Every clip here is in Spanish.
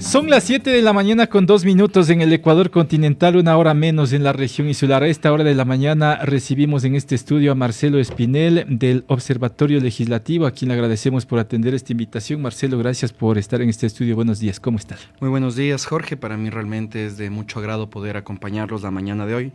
Son las 7 de la mañana con 2 minutos en el Ecuador continental, 1 hora menos en la región insular. A esta hora de la mañana recibimos en este estudio a Marcelo Espinel del Observatorio Legislativo, a quien le agradecemos por atender esta invitación. Marcelo, gracias por estar en este estudio. Buenos días, ¿cómo estás? Muy buenos días, Jorge. Para mí realmente es de mucho agrado poder acompañarlos la mañana de hoy.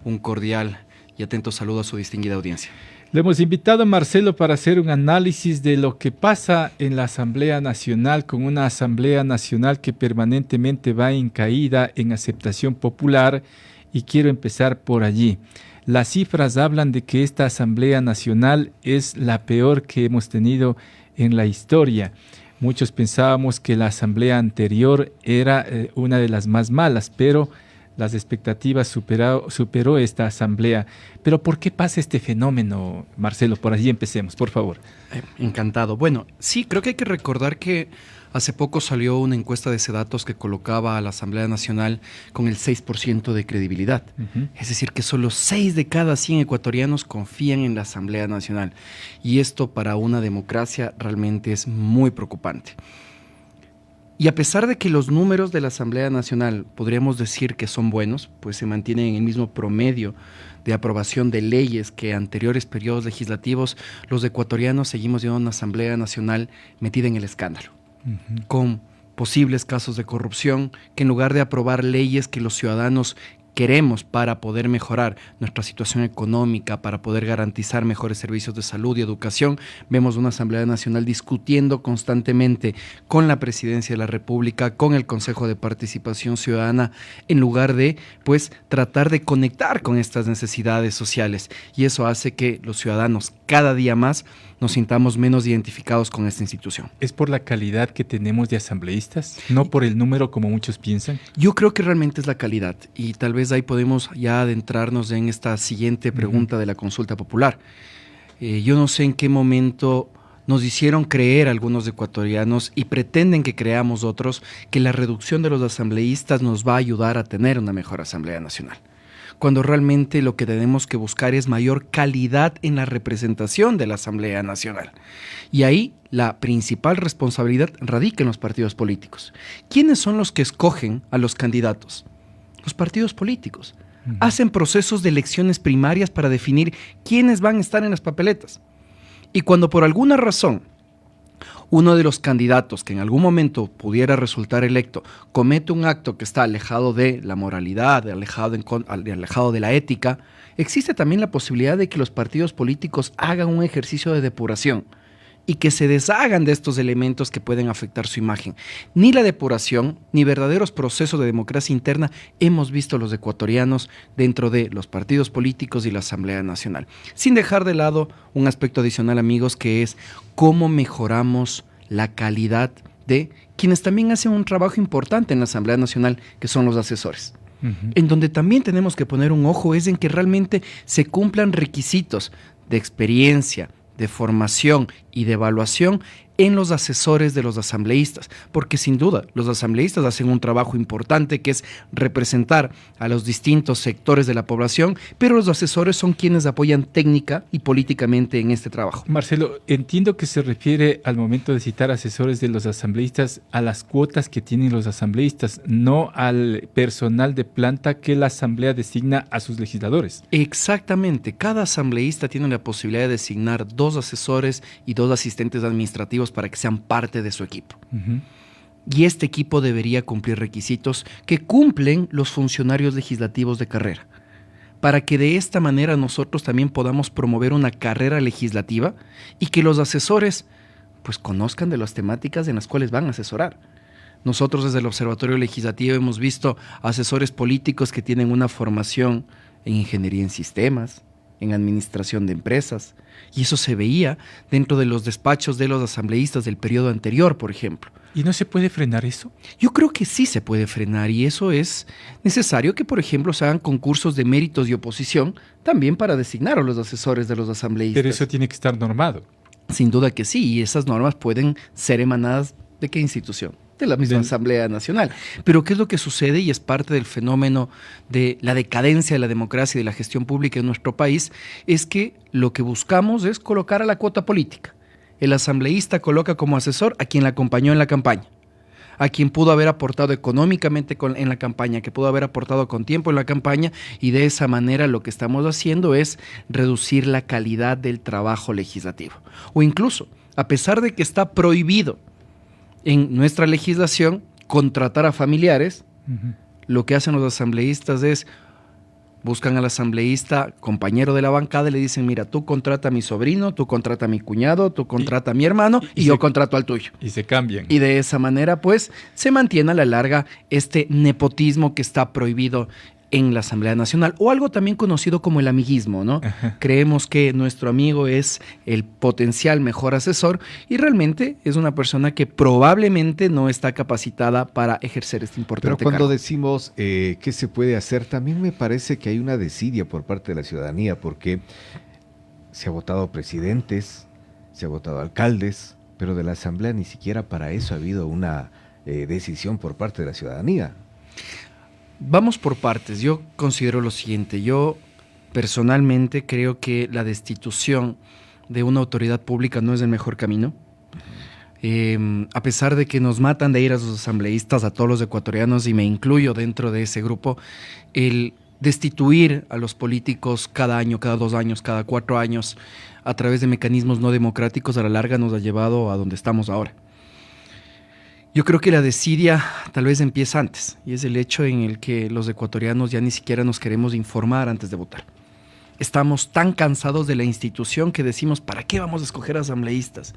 Un cordial y atento saludo a su distinguida audiencia. Le hemos invitado a Marcelo para hacer un análisis de lo que pasa en la Asamblea Nacional, con una Asamblea Nacional que permanentemente va en caída en aceptación popular, y quiero empezar por allí. Las cifras hablan de que esta Asamblea Nacional es la peor que hemos tenido en la historia. Muchos pensábamos que la Asamblea anterior era una de las más malas, pero las expectativas superó esta asamblea. Pero ¿por qué pasa este fenómeno, Marcelo? Por allí empecemos, por favor. Encantado. Bueno, sí, creo que hay que recordar que hace poco salió una encuesta de Sedatos que colocaba a la Asamblea Nacional con el 6% de credibilidad. Es decir, que solo 6 de cada 100 ecuatorianos confían en la Asamblea Nacional. Y esto para una democracia realmente es muy preocupante. Y a pesar de que los números de la Asamblea Nacional podríamos decir que son buenos, pues se mantienen en el mismo promedio de aprobación de leyes que anteriores periodos legislativos, los ecuatorianos seguimos viendo una Asamblea Nacional metida en el escándalo, con posibles casos de corrupción, que en lugar de aprobar leyes que los ciudadanos queremos para poder mejorar nuestra situación económica, para poder garantizar mejores servicios de salud y educación, vemos una Asamblea Nacional discutiendo constantemente con la Presidencia de la República, con el Consejo de Participación Ciudadana, en lugar de, pues, tratar de conectar con estas necesidades sociales. Y eso hace que los ciudadanos cada día más nos sintamos menos identificados con esta institución. ¿Es por la calidad que tenemos de asambleístas? ¿No por el número como muchos piensan? Yo creo que realmente es la calidad, y tal vez ahí podemos ya adentrarnos en esta siguiente pregunta de la consulta popular. Yo no sé en qué momento nos hicieron creer algunos ecuatorianos, y pretenden que creamos otros, que la reducción de los asambleístas nos va a ayudar a tener una mejor Asamblea Nacional, cuando realmente lo que tenemos que buscar es mayor calidad en la representación de la Asamblea Nacional. Y ahí la principal responsabilidad radica en los partidos políticos. ¿Quiénes son los que escogen a los candidatos? Los partidos políticos. Hacen procesos de elecciones primarias para definir quiénes van a estar en las papeletas. Y cuando por alguna razón uno de los candidatos que en algún momento pudiera resultar electo comete un acto que está alejado de la moralidad, alejado de la ética, existe también la posibilidad de que los partidos políticos hagan un ejercicio de depuración y que se deshagan de estos elementos que pueden afectar su imagen. Ni la depuración, ni verdaderos procesos de democracia interna hemos visto los ecuatorianos dentro de los partidos políticos y la Asamblea Nacional. Sin dejar de lado un aspecto adicional, amigos, que es cómo mejoramos la calidad de quienes también hacen un trabajo importante en la Asamblea Nacional, que son los asesores. En donde también tenemos que poner un ojo es en que realmente se cumplan requisitos de experiencia, de formación y de evaluación en los asesores de los asambleístas, porque sin duda los asambleístas hacen un trabajo importante que es representar a los distintos sectores de la población, pero los asesores son quienes apoyan técnica y políticamente en este trabajo. Marcelo, entiendo que se refiere al momento de citar asesores de los asambleístas a las cuotas que tienen los asambleístas, no al personal de planta que la asamblea designa a sus legisladores. Exactamente, cada asambleísta tiene la posibilidad de designar 2 asesores y 2 asistentes administrativos para que sean parte de su equipo. Y este equipo debería cumplir requisitos que cumplen los funcionarios legislativos de carrera, para que de esta manera nosotros también podamos promover una carrera legislativa y que los asesores pues conozcan de las temáticas en las cuales van a asesorar. Nosotros desde el Observatorio Legislativo hemos visto asesores políticos que tienen una formación en ingeniería en sistemas, en administración de empresas, y eso se veía dentro de los despachos de los asambleístas del periodo anterior, por ejemplo. ¿Y no se puede frenar eso? Yo creo que sí se puede frenar, y eso es necesario que, por ejemplo, se hagan concursos de méritos y oposición también para designar a los asesores de los asambleístas. Pero eso tiene que estar normado. Sin duda que sí, y esas normas pueden ser emanadas ¿de qué institución? De la misma Asamblea Nacional. Pero ¿qué es lo que sucede? Y es parte del fenómeno de la decadencia de la democracia y de la gestión pública en nuestro país, es que lo que buscamos es colocar a la cuota política. El asambleísta coloca como asesor a quien la acompañó en la campaña, a quien pudo haber aportado económicamente en la campaña, que pudo haber aportado con tiempo en la campaña, y de esa manera lo que estamos haciendo es reducir la calidad del trabajo legislativo. O incluso, a pesar de que está prohibido en nuestra legislación contratar a familiares, lo que hacen los asambleístas es buscan al asambleísta, compañero de la bancada, y le dicen, mira, tú contrata a mi sobrino, tú contrata a mi cuñado, tú contrata a mi hermano y yo contrato al tuyo. Y se cambian. Y de esa manera, pues, se mantiene a la larga este nepotismo que está prohibido en la Asamblea Nacional, o algo también conocido como el amiguismo, ¿no? Ajá. Creemos que nuestro amigo es el potencial mejor asesor y realmente es una persona que probablemente no está capacitada para ejercer este importante Pero cuando cargo. decimos qué se puede hacer, también me parece que hay una desidia por parte de la ciudadanía, porque se ha votado presidentes, se ha votado alcaldes, pero de la Asamblea ni siquiera para eso ha habido una decisión por parte de la ciudadanía. Vamos por partes. Yo considero lo siguiente. Yo personalmente creo que la destitución de una autoridad pública no es el mejor camino. A pesar de que nos matan de ir a sus asambleístas, a todos los ecuatorianos, y me incluyo dentro de ese grupo, el destituir a los políticos cada año, cada 2 años, cada 4 años, a través de mecanismos no democráticos, a la larga nos ha llevado a donde estamos ahora. Yo creo que la desidia tal vez empieza antes, y es el hecho en el que los ecuatorianos ya ni siquiera nos queremos informar antes de votar. Estamos tan cansados de la institución que decimos, ¿para qué vamos a escoger asambleístas?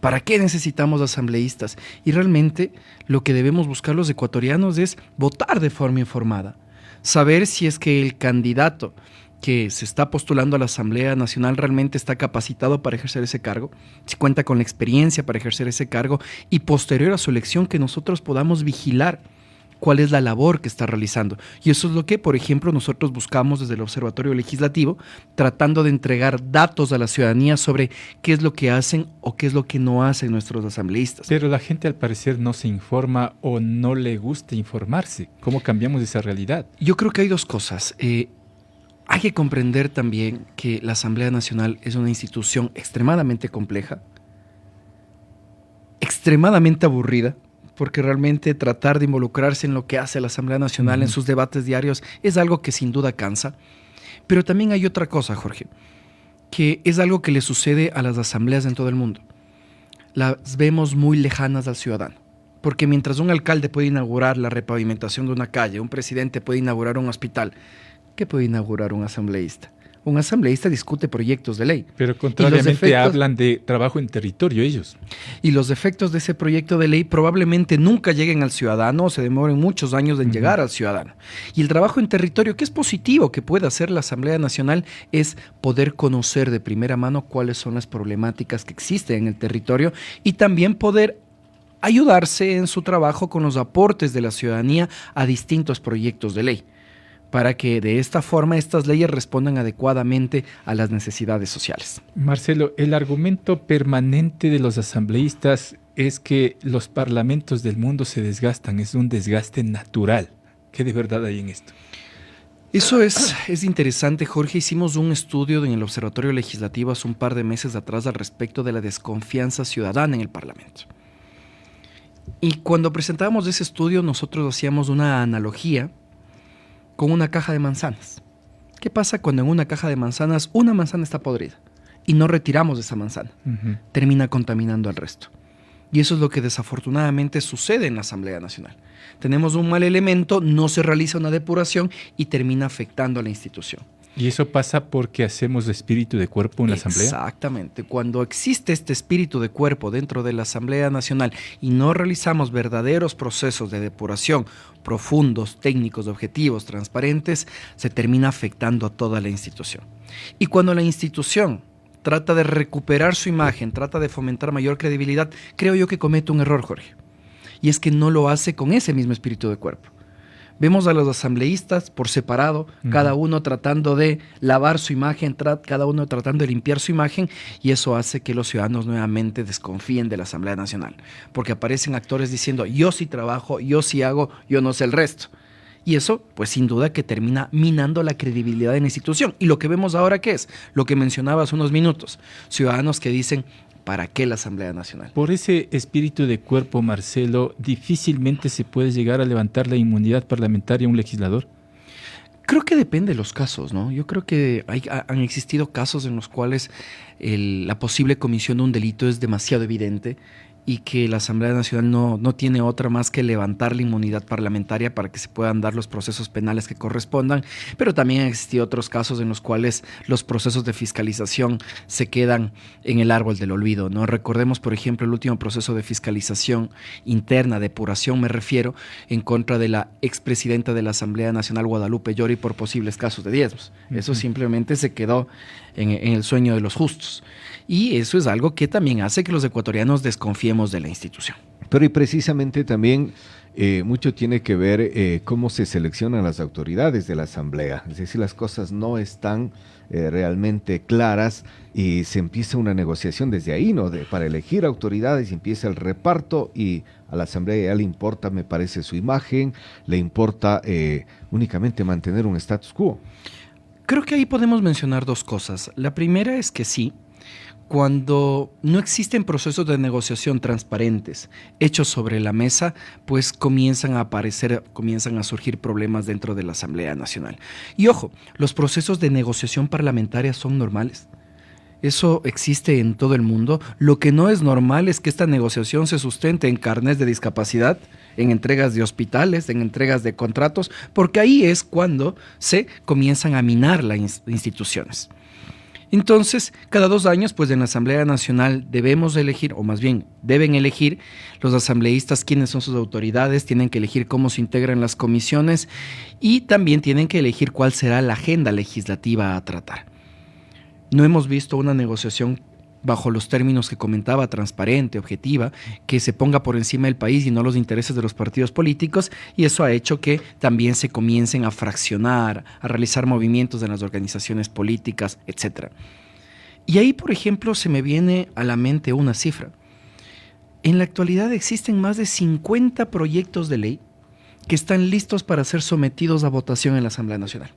¿Para qué necesitamos asambleístas? Y realmente lo que debemos buscar los ecuatorianos es votar de forma informada, saber si es que el candidato que se está postulando a la Asamblea Nacional realmente está capacitado para ejercer ese cargo, si cuenta con la experiencia para ejercer ese cargo, y posterior a su elección que nosotros podamos vigilar cuál es la labor que está realizando. Y eso es lo que, por ejemplo, nosotros buscamos desde el Observatorio Legislativo, tratando de entregar datos a la ciudadanía sobre qué es lo que hacen o qué es lo que no hacen nuestros asambleístas. Pero la gente al parecer no se informa o no le gusta informarse. ¿Cómo cambiamos esa realidad? Yo creo que hay 2 cosas. Hay que comprender también que la Asamblea Nacional es una institución extremadamente compleja, extremadamente aburrida, porque realmente tratar de involucrarse en lo que hace la Asamblea Nacional en sus debates diarios es algo que sin duda cansa. Pero también hay otra cosa, Jorge, que es algo que le sucede a las asambleas en todo el mundo. Las vemos muy lejanas al ciudadano. Porque mientras un alcalde puede inaugurar la repavimentación de una calle, un presidente puede inaugurar un hospital, ¿qué puede inaugurar un asambleísta? Un asambleísta discute proyectos de ley. Pero contrariamente hablan de trabajo en territorio ellos. Y los efectos de ese proyecto de ley probablemente nunca lleguen al ciudadano o se demoren muchos años en llegar al ciudadano. Y el trabajo en territorio, que es positivo que pueda hacer la Asamblea Nacional, es poder conocer de primera mano cuáles son las problemáticas que existen en el territorio y también poder ayudarse en su trabajo con los aportes de la ciudadanía a distintos proyectos de ley, para que de esta forma estas leyes respondan adecuadamente a las necesidades sociales. Marcelo, el argumento permanente de los asambleístas es que los parlamentos del mundo se desgastan, es un desgaste natural. ¿Qué de verdad hay en esto? Eso es interesante, Jorge. Hicimos un estudio en el Observatorio Legislativo hace un par de meses atrás al respecto de la desconfianza ciudadana en el Parlamento. Y cuando presentábamos ese estudio, nosotros hacíamos una analogía con una caja de manzanas. ¿Qué pasa cuando en una caja de manzanas una manzana está podrida y no retiramos esa manzana? Termina contaminando al resto. Y eso es lo que desafortunadamente sucede en la Asamblea Nacional. Tenemos un mal elemento, no se realiza una depuración y termina afectando a la institución. ¿Y eso pasa porque hacemos espíritu de cuerpo en la Asamblea? Exactamente. Cuando existe este espíritu de cuerpo dentro de la Asamblea Nacional y no realizamos verdaderos procesos de depuración profundos, técnicos, objetivos, transparentes, se termina afectando a toda la institución. Y cuando la institución trata de recuperar su imagen, trata de fomentar mayor credibilidad, creo yo que comete un error, Jorge. Y es que no lo hace con ese mismo espíritu de cuerpo. Vemos a los asambleístas por separado, cada uno tratando de lavar su imagen, cada uno tratando de limpiar su imagen, y eso hace que los ciudadanos nuevamente desconfíen de la Asamblea Nacional, porque aparecen actores diciendo, yo sí trabajo, yo sí hago, yo no sé el resto. Y eso, pues sin duda que termina minando la credibilidad de la institución. Y lo que vemos ahora, ¿qué es? Lo que mencionaba hace unos minutos, ciudadanos que dicen, ¿para qué la Asamblea Nacional? Por ese espíritu de cuerpo, Marcelo, difícilmente se puede llegar a levantar la inmunidad parlamentaria a un legislador. Creo que depende de los casos, ¿no? Yo creo que han existido casos en los cuales la posible comisión de un delito es demasiado evidente y que la Asamblea Nacional no tiene otra más que levantar la inmunidad parlamentaria para que se puedan dar los procesos penales que correspondan, pero también han existido otros casos en los cuales los procesos de fiscalización se quedan en el árbol del olvido, ¿no? Recordemos, por ejemplo, el último proceso de fiscalización interna, depuración me refiero, en contra de la expresidenta de la Asamblea Nacional, Guadalupe Llori, por posibles casos de diezmos. Eso simplemente se quedó en el sueño de los justos. Y eso es algo que también hace que los ecuatorianos desconfiemos de la institución. Pero y precisamente también mucho tiene que ver cómo se seleccionan las autoridades de la Asamblea. Es decir, las cosas no están realmente claras y se empieza una negociación desde ahí, ¿no? Para elegir autoridades empieza el reparto y a la Asamblea ya le importa, me parece, su imagen, le importa únicamente mantener un status quo. Creo que ahí podemos mencionar dos cosas. La primera es que sí, cuando no existen procesos de negociación transparentes hechos sobre la mesa, pues comienzan a surgir problemas dentro de la Asamblea Nacional. Y ojo, los procesos de negociación parlamentaria son normales. Eso existe en todo el mundo. Lo que no es normal es que esta negociación se sustente en carnés de discapacidad, en entregas de hospitales, en entregas de contratos, porque ahí es cuando se comienzan a minar las instituciones. Entonces, cada 2 años, pues en la Asamblea Nacional debemos elegir, o más bien deben elegir los asambleístas quiénes son sus autoridades, tienen que elegir cómo se integran las comisiones y también tienen que elegir cuál será la agenda legislativa a tratar. No hemos visto una negociación bajo los términos que comentaba, transparente, objetiva, que se ponga por encima del país y no los intereses de los partidos políticos, y eso ha hecho que también se comiencen a fraccionar, a realizar movimientos en las organizaciones políticas, etc. Y ahí, por ejemplo, se me viene a la mente una cifra. En la actualidad existen más de 50 proyectos de ley que están listos para ser sometidos a votación en la Asamblea Nacional.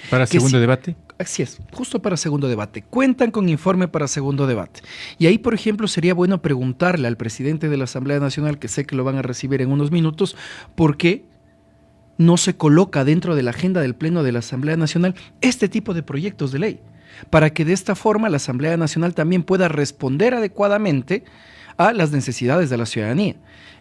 ¿Para segundo debate? Así es, justo para segundo debate. Cuentan con informe para segundo debate. Y ahí, por ejemplo, sería bueno preguntarle al presidente de la Asamblea Nacional, que sé que lo van a recibir en unos minutos, por qué no se coloca dentro de la agenda del Pleno de la Asamblea Nacional este tipo de proyectos de ley, para que de esta forma la Asamblea Nacional también pueda responder adecuadamente a las necesidades de la ciudadanía.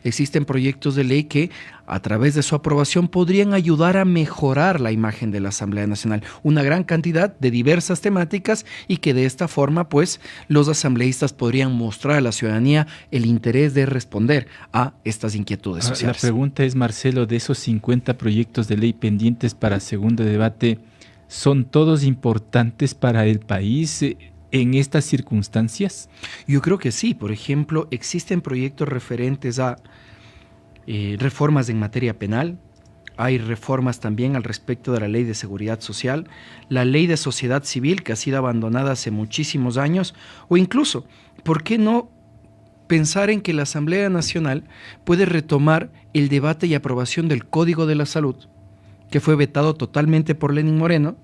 Existen proyectos de ley que, a través de su aprobación, podrían ayudar a mejorar la imagen de la Asamblea Nacional. Una gran cantidad de diversas temáticas y que de esta forma, pues, los asambleístas podrían mostrar a la ciudadanía el interés de responder a estas inquietudes sociales. La pregunta es, Marcelo, de esos 50 proyectos de ley pendientes para segundo debate, ¿son todos importantes para el país en estas circunstancias? Yo creo que sí. Por ejemplo, existen proyectos referentes a reformas en materia penal. Hay reformas también al respecto de la Ley de Seguridad Social, la Ley de Sociedad Civil, que ha sido abandonada hace muchísimos años, o incluso, ¿por qué no pensar en que la Asamblea Nacional puede retomar el debate y aprobación del Código de la Salud, que fue vetado totalmente por Lenín Moreno,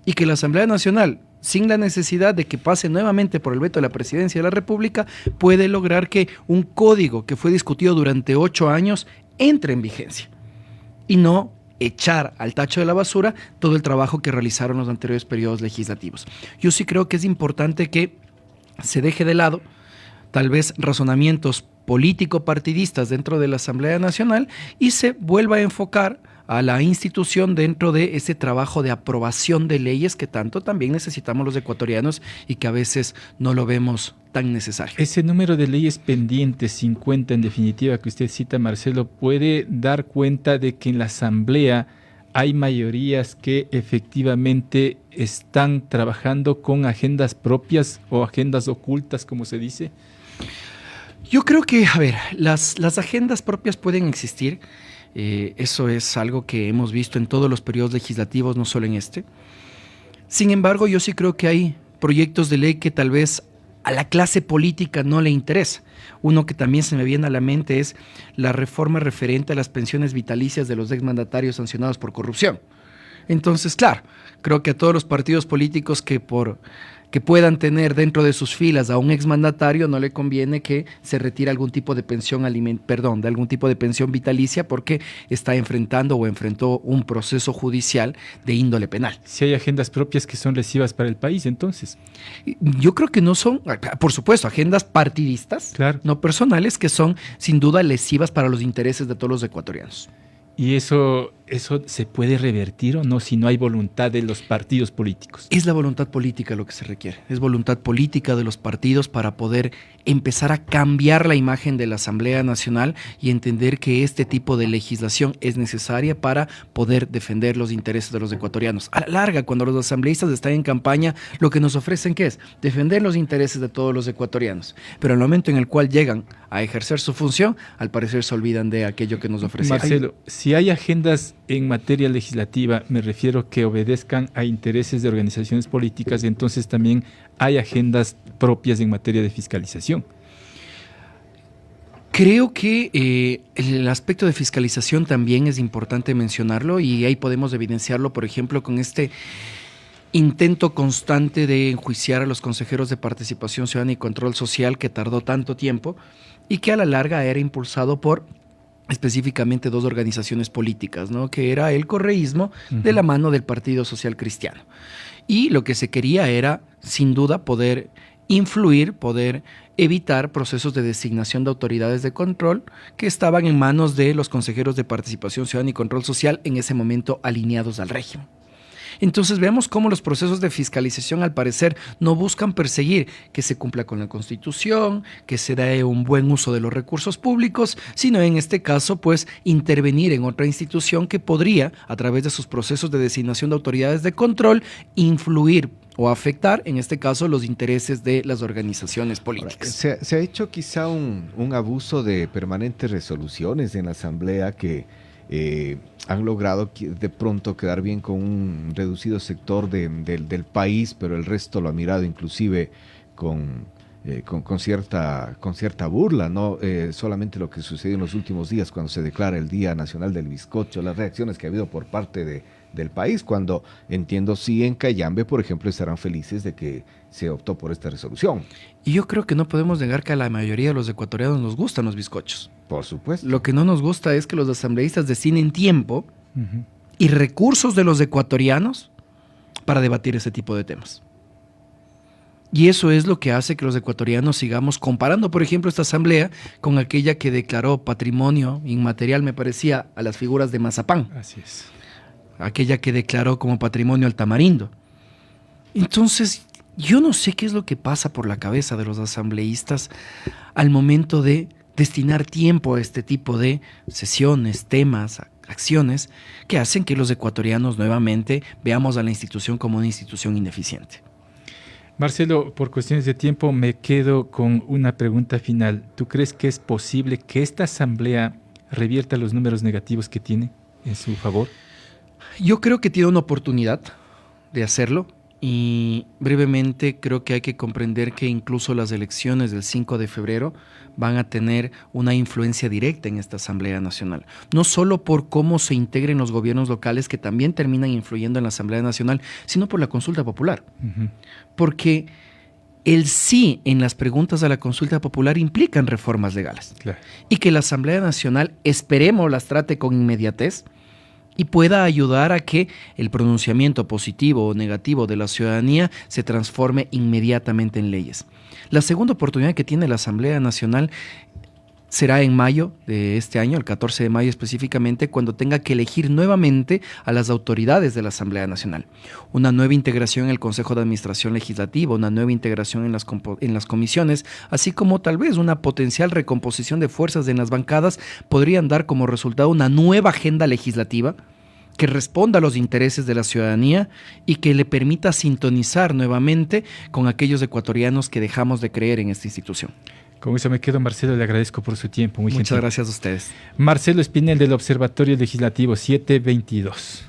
y que la Asamblea Nacional, sin la necesidad de que pase nuevamente por el veto de la Presidencia de la República, puede lograr que un código que fue discutido durante 8 años entre en vigencia y no echar al tacho de la basura todo el trabajo que realizaron los anteriores periodos legislativos? Yo sí creo que es importante que se deje de lado tal vez razonamientos político-partidistas dentro de la Asamblea Nacional y se vuelva a enfocar a la institución dentro de ese trabajo de aprobación de leyes que tanto también necesitamos los ecuatorianos y que a veces no lo vemos tan necesario. Ese número de leyes pendientes, 50 en definitiva, que usted cita, Marcelo, puede dar cuenta de que en la Asamblea hay mayorías que efectivamente están trabajando con agendas propias o agendas ocultas, como se dice. Yo creo que, a ver, las agendas propias pueden existir. Eso es algo que hemos visto en todos los periodos legislativos, no solo en este. Sin embargo, yo sí creo que hay proyectos de ley que tal vez a la clase política no le interesa. Uno que también se me viene a la mente es la reforma referente a las pensiones vitalicias de los exmandatarios sancionados por corrupción. Entonces, claro, creo que a todos los partidos políticos que puedan tener dentro de sus filas a un exmandatario no le conviene que se retire algún tipo de pensión de algún tipo de pensión vitalicia porque está enfrentando o enfrentó un proceso judicial de índole penal. Si hay agendas propias que son lesivas para el país, entonces. Yo creo que no son, por supuesto, agendas partidistas, Claro. no personales, que son sin duda lesivas para los intereses de todos los ecuatorianos. ¿Y eso se puede revertir o no si no hay voluntad de los partidos políticos? Es la voluntad política lo que se requiere. Es voluntad política de los partidos para poder empezar a cambiar la imagen de la Asamblea Nacional y entender que este tipo de legislación es necesaria para poder defender los intereses de los ecuatorianos. A la larga, cuando los asambleístas están en campaña, lo que nos ofrecen, ¿qué es? Defender los intereses de todos los ecuatorianos. Pero en el momento en el cual llegan a ejercer su función, al parecer se olvidan de aquello que nos ofrecen. Marcelo, si hay agendas en materia legislativa, me refiero que obedezcan a intereses de organizaciones políticas, y entonces también hay agendas propias en materia de fiscalización. Creo que el aspecto de fiscalización también es importante mencionarlo y ahí podemos evidenciarlo, por ejemplo, con este intento constante de enjuiciar a los consejeros de participación ciudadana y control social que tardó tanto tiempo y que a la larga era impulsado por específicamente dos organizaciones políticas, ¿no? Que era el correísmo de la mano del Partido Social Cristiano. Y lo que se quería era, sin duda, poder influir, poder evitar procesos de designación de autoridades de control que estaban en manos de los consejeros de participación ciudadana y control social en ese momento alineados al régimen. Entonces veamos cómo los procesos de fiscalización al parecer no buscan perseguir que se cumpla con la Constitución, que se dé un buen uso de los recursos públicos, sino en este caso pues intervenir en otra institución que podría, a través de sus procesos de designación de autoridades de control, influir o afectar, en este caso, los intereses de las organizaciones políticas. Ahora, se ha hecho quizá un abuso de permanentes resoluciones en la Asamblea que han logrado de pronto quedar bien con un reducido sector del país, pero el resto lo ha mirado inclusive con cierta burla, ¿no? Solamente lo que sucedió en los últimos días cuando se declara el Día Nacional del Bizcocho, las reacciones que ha habido por parte del país, cuando entiendo sí en Cayambe, por ejemplo, estarán felices de que se optó por esta resolución. Y yo creo que no podemos negar que a la mayoría de los ecuatorianos nos gustan los bizcochos. Por supuesto. Lo que no nos gusta es que los asambleístas destinen tiempo y recursos de los ecuatorianos para debatir ese tipo de temas. Y eso es lo que hace que los ecuatorianos sigamos comparando, por ejemplo, esta asamblea con aquella que declaró patrimonio inmaterial, me parecía, a las figuras de Mazapán. Así es. Aquella que declaró como patrimonio al tamarindo. Entonces, yo no sé qué es lo que pasa por la cabeza de los asambleístas al momento de destinar tiempo a este tipo de sesiones, temas, acciones que hacen que los ecuatorianos nuevamente veamos a la institución como una institución ineficiente. Marcelo, por cuestiones de tiempo me quedo con una pregunta final. ¿Tú crees que es posible que esta asamblea revierta los números negativos que tiene en su favor? Yo creo que tiene una oportunidad de hacerlo y brevemente creo que hay que comprender que incluso las elecciones del 5 de febrero van a tener una influencia directa en esta Asamblea Nacional. No solo por cómo se integren los gobiernos locales que también terminan influyendo en la Asamblea Nacional, sino por la consulta popular. Porque el sí en las preguntas a la consulta popular implican reformas legales. Claro. Y que la Asamblea Nacional, esperemos, las trate con inmediatez y pueda ayudar a que el pronunciamiento positivo o negativo de la ciudadanía se transforme inmediatamente en leyes. La segunda oportunidad que tiene la Asamblea Nacional será en mayo de este año, el 14 de mayo específicamente, cuando tenga que elegir nuevamente a las autoridades de la Asamblea Nacional. Una nueva integración en el Consejo de Administración Legislativa, una nueva integración en las comisiones, así como tal vez una potencial recomposición de fuerzas en las bancadas, podrían dar como resultado una nueva agenda legislativa que responda a los intereses de la ciudadanía y que le permita sintonizar nuevamente con aquellos ecuatorianos que dejamos de creer en esta institución. Con eso me quedo, Marcelo, le agradezco por su tiempo. Muchas gracias a ustedes. Marcelo Espinel del Observatorio Legislativo 722.